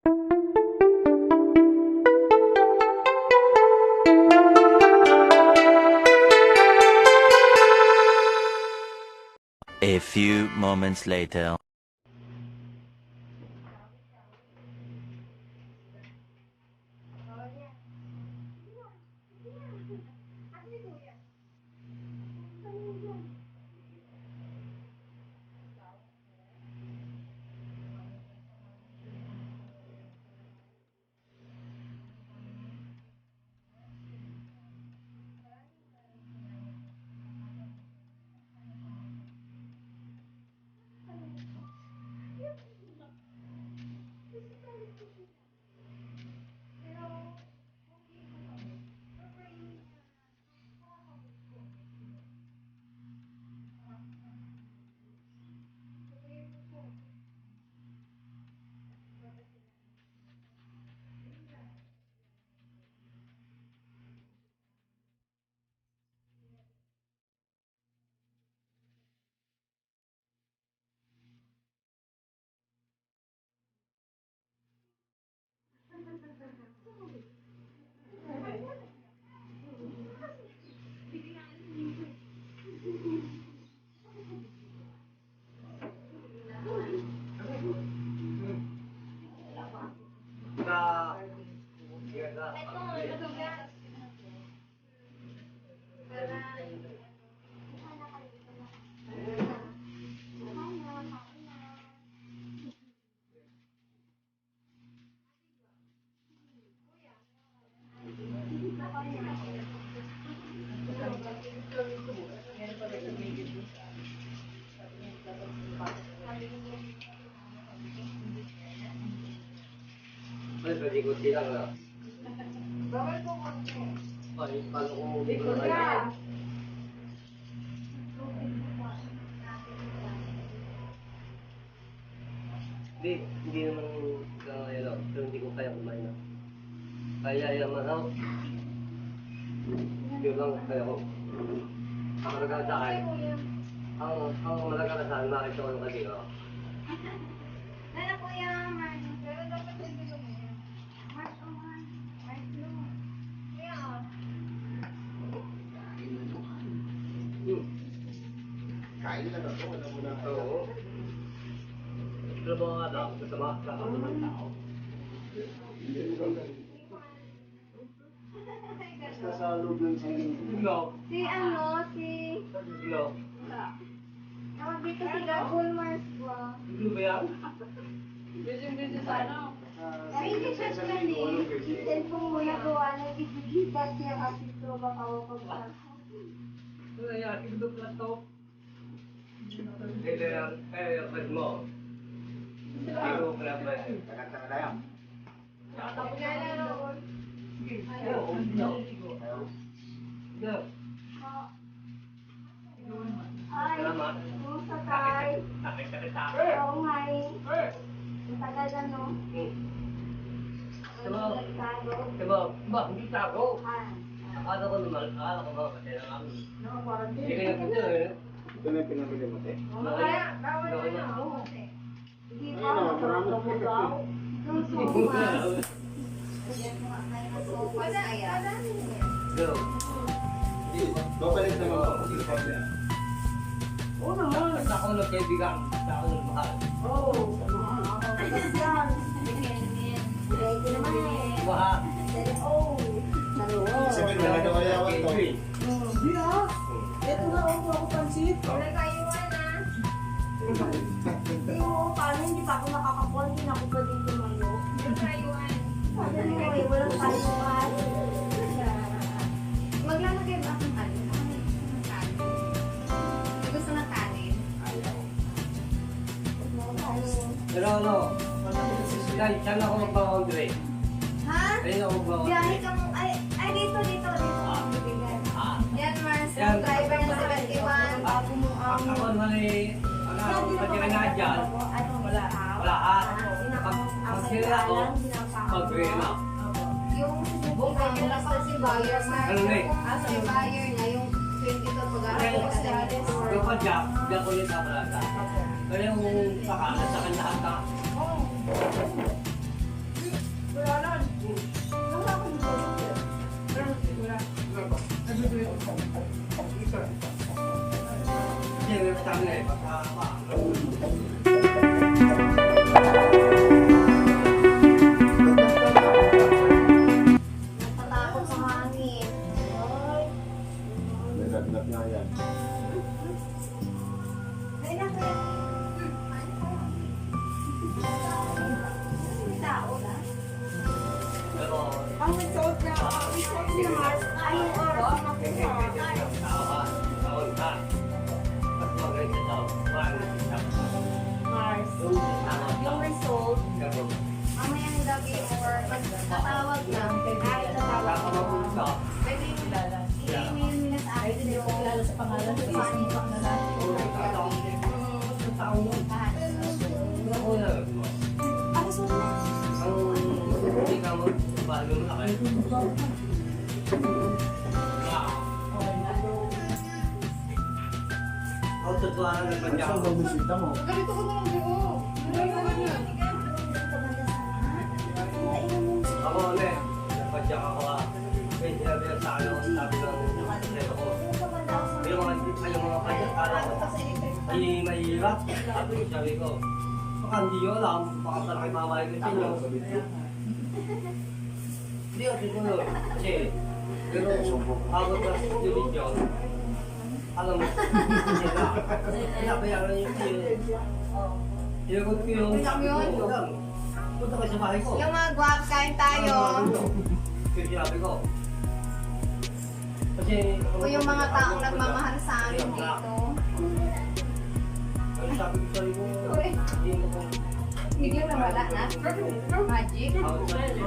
A few moments later. Ikot lang na. Bawal ko konti. Ay, paano ko ikot lang? Hindi naman kaya pero hindi ko kaya kumain. Kaya naman ako. Yun lang kaya ko. Ang malaga sa akin. Ang malaga na sa akin, makita ko yung kanina. Nana po yan, Mark. Pero dapat nagbilo mo yan. Mark, oh Mark. Mark, no. Kaya, Kain na ba ito? Wala mo na. Oo. Pero mga ano, kasama ng tao. Basta sa loob ng singing. No. si ano, si... No. Tawag dito si Gabon Mars ba? Ano ba yan? Busy sa ano? Ay, hindi siya siya ni. Cellphone mo na gawa na gigita siya kasi ito baka ako pa. Ano yan? Ito pala to. Ito yan. Kaya yung mo. Ito pala ba? Kakanta na tayo. No. Ay, Salamat. kumusta tayo? Sakit sa Oo nga eh. Ang tagal ano? Diba, hindi tago. Ah. Akala ko ba kasi lang kami. Hindi kaya ito eh. Ito na yung pinabili mo, te. Kaya, bawal Bawal na. na. Hindi Ayun pa. na, marami. Yung sumas. Wala. Go. Babalik naman ako. Oo naman. Basta ako nagkaibigan. Basta ako nagmahal. Oo. Yan. Ready naman eh. Baha. Oo. Sabi mo, nagkawayawan to. Hindi ah. Ito na ako pansit. Wala kayuan ah. Hindi mo, paano hindi pa ako nakakapon, hindi na ako pwede tumayo. Wala kayuan. Sabi mo eh, walang kayuan. Maglalagay ba akong kanin? May gusto ng kanin? Pero ano, saan ako magpa-laundry? Ha? Ayun ako magpa-laundry. Biyahe ka mo, ay dito. Bibigyan. Yan, Mars, yung driver ng 71. Bago mo ang... Ako naman eh, ang patira nga dyan, wala Mag-sira ako, mag-rela. Yung bukay yung last na si buyer, Mars. Ano na eh? Si buyer niya, yung 22 pag-aaral ka sa Yung padyak, diyan ko yung kapalata. Kaya yung saka, nasa kanya ka. Natatakot sa hangin. Ay. Nagagap nga yan. Ay, naku. Tao na. Ang result niya Mars, ay yung oras na Mars. Yung result, mamayang gabi or magtatawag ka, kahit tatawag ka, pwede i-email nila sa akin yung Lalo sa pangalan ko, isinipak na lang. Ano sa Saan ba bisita mo? Ganito ko na lang, di ko. Ganito ko na. Ako ulit, napadyak ako may sinabi lang sa akin, sabi ng neto ko. Yung mga padyak, kala ko, ay mahirap. Sabi ko, baka hindi nyo alam, baka malaki mamahay ko sa inyo. Hindi ako siguro, kasi, pero ako na sa video, alam mo, sinabayaran yung Tinagod ko yung punta ko sa bahay ko. Yung mga guwap, kain tayo. Kasi sinabi ko. Kasi... O yung mga taong nagmamahal sa amin dito. Kasi sabi ko sa'yo ko, hindi mo ko... Biglang nawala na. Magic. Ako sa'yo,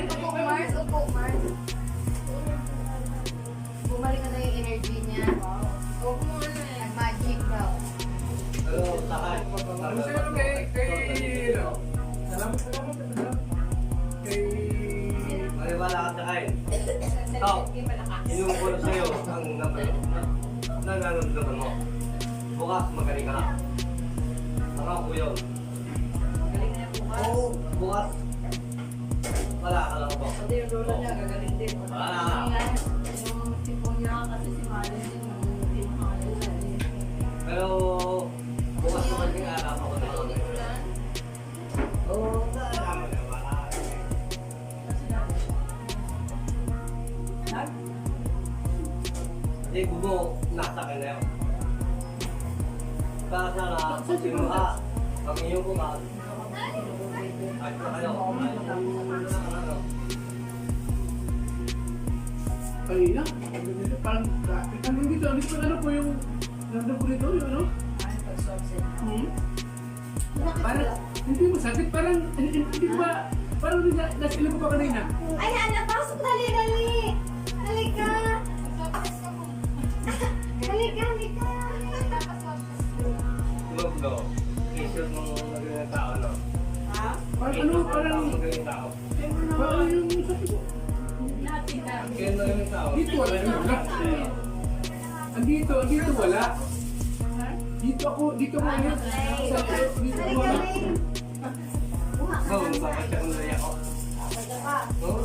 Upo, Mars. Upo, Mars. Bumalik na yung energy niya. Nag-magic daw. Pero sakay. Maniwala ka sakay. Ikaw, inuukulo sa'yo ang nararamdaman mo. Bukas magaling ka na. Ako yun. Oo, bukas. Wala ka lang po. Pati yung lola niya, gagaling din. Wala. Yung tipong niya kasi si Malen, yung mahalo sa Pero bukas magaling ka na ako na. Oo, nalaman na wala. Hindi, bumo, nasa akin na yun. Kaya sana, kung sino ka, ang iyong bukas, ay pa kayo. Kanina, parang hanggang dito, ano po yung nandun po dito, yung ano? Parang, hindi masakit, parang, hindi ba, parang nasa ilang ko pa kanina. Ay, anak, pasok. Dali, dali. Halika. Halika, halika. Lumablo, isip mo magaling tao, no? Parang ano, parang, Magaling tao. parang yung sakit ko. Kaya magaling tao. Dito wala yung wala. Andito wala. Dito ako ngayon. Dito ako wala. Ikaw, bakit ako nalaya ko?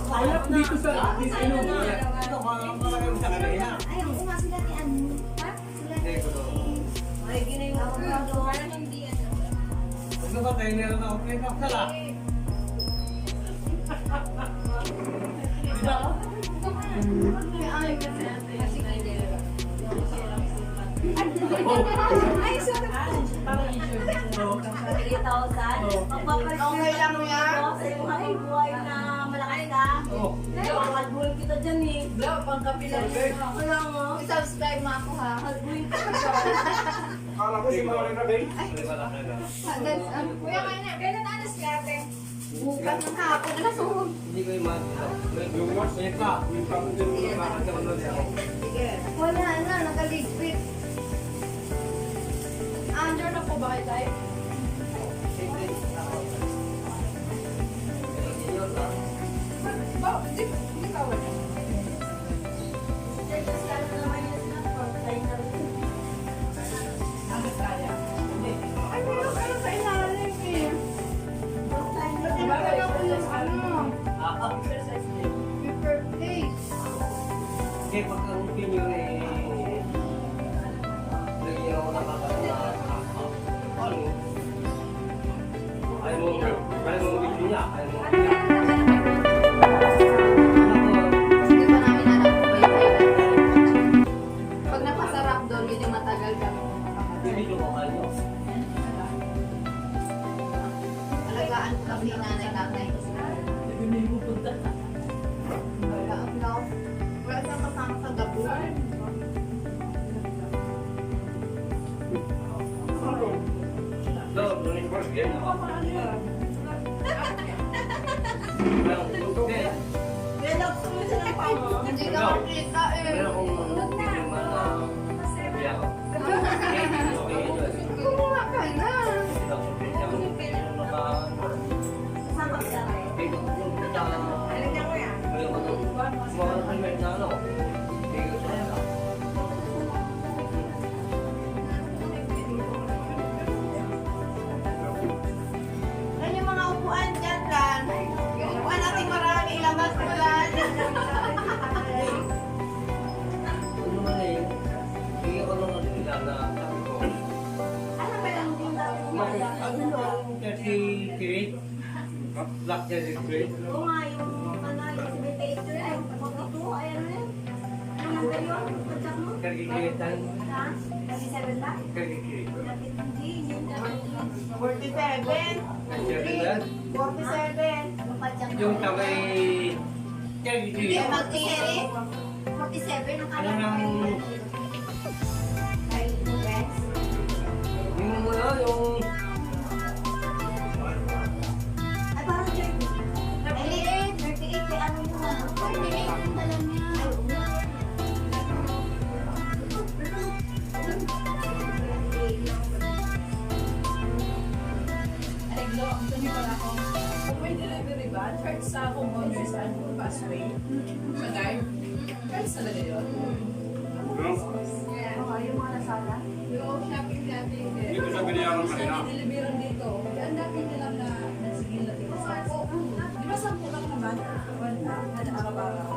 Wala ko dito sa, dito ano. Ito, parang sa kanina. Ay, ang uma sila ni ano. Ha? Sila Hindi ko to. Ay, ginagawa ko na doon. Parang hindi ano. Huwag na ba tayo meron ako? May kapsala. Ay, sorry. 3,000. Magpapalit okay lang yan. Ay, buhay na malaki ka. Oo. Halbuin kita dyan eh. Wala, pang kapila Wala mo. I-subscribe mo ako ha. Halbuin kita dyan. Akala ko si Mara na rin. May malaki na. Kuya, kailan na alas kate? Bukas ng hapon. Alas uhod. Hindi ko imagine. Yung mas, may pa. May pa kung din mo na makakagawa na niya ako. Wala na, nakaligpit. Andyan na po ba kayo tayo? Ba, hindi ka wala. Ang kaya. Ay, meron ka lang sa ilalim eh. Bakit ako yung ano? Your birthday. Kaya pagka-opinion eh, lagyan ako ng niya. Ayaw mo. Hindi pa namin alam kung may kailan. Pag napasarap doon, yun yung matagal kami makakatagal. Bibidyo ko kayo. Alagaan ko kasi nanay-tatay ko sila. Alagaan ko. Wala siyang kasama sa gabi. So, doon yung first game. Hindi ka makita eh. Pero kung hindi man na sabi ako. Kumuha ka na. Saan ka sa Yan yung mga upuan dyan lang. Yung upuan natin marami, ilabas mo lang. Ano ba yung hindi Black Jerry. Oo nga, yung ano, yung 78 ay 42, ay ano yun? Ano number yun? Contact mo? Kagigitan. Ha? 37 ba? Kagigitan. Hindi, yun 47. 47. 47. Yung contact mo. Yung kamay Hindi, kagigitan. mag-tiri. 47 ang Ano alam nang ko. Ay, friends. yung ano yung Ay, parang 38. 38, kaya ano yun? 38 yung dalam niya. Ay, oo. Areglo, ang dami pala ako. Kung may delivery ba, charge sa akong boundaries sa ano, busway. Sa guard. Charge talaga yun. Yeah. Oo, yung mga nasala. Yung shopping. Dito sa binayaran kanina. Delivery dito. Ang dami nilang na nasigil na dito sa ako. Di ba 10 lang naman? Kada araw-araw.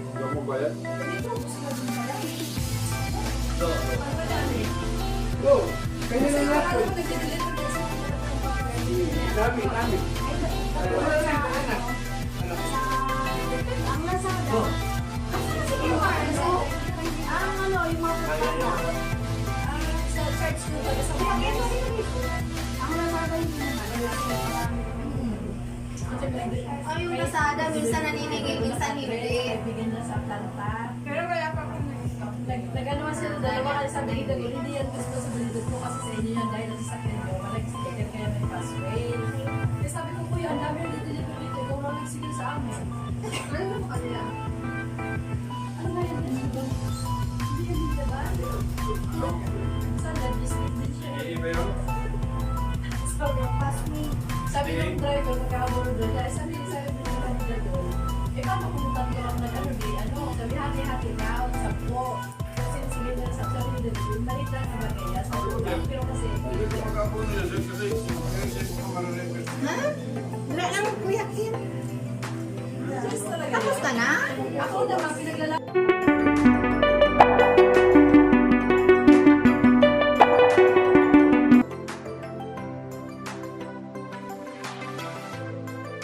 Huwag mo bayad. Dito, gusto na din pala. so, Ang madami. Go! Kanya Kasi na parang lahat. nag-deliver din sa Dami. Ang Lazada. Ang ano, yung mga pagkata. sa church ko taga sa mga Ang Lazada yung naman. Ay, yung Lazada, minsan naninigay, minsan hindi. bigyan na sa planta. Pero wala pa kung nag-ano sila dalawa kasi sabi ni Dago, hindi yan gusto sa bilidot ko kasi sa inyo yan dahil nasasakyan nyo, malagsikitin kaya may passway. Kaya sabi ko, kuya, ang dami yung dito dito, ikaw lang nagsigil sa amin. Ano mo kanila? Ano nga yun dito? Hindi yan dito ba? Saan nag-business din siya? Iba yun. Sabi ng driver, magkakabulo doon, dahil sabi ng driver, eh paano kung tatlo lang nag-ano, ano, sabi hati-hati na, sabpo. Kasi sige na sa sabi nila, malit lang naman kaya, sabi ko, pero kasi, Dito magkakapuno niya. Kasi kung marunong. Ha? Wala lang, Kuya Kim. just talaga. Tapos ka na? Ako naman, pinaglalaki.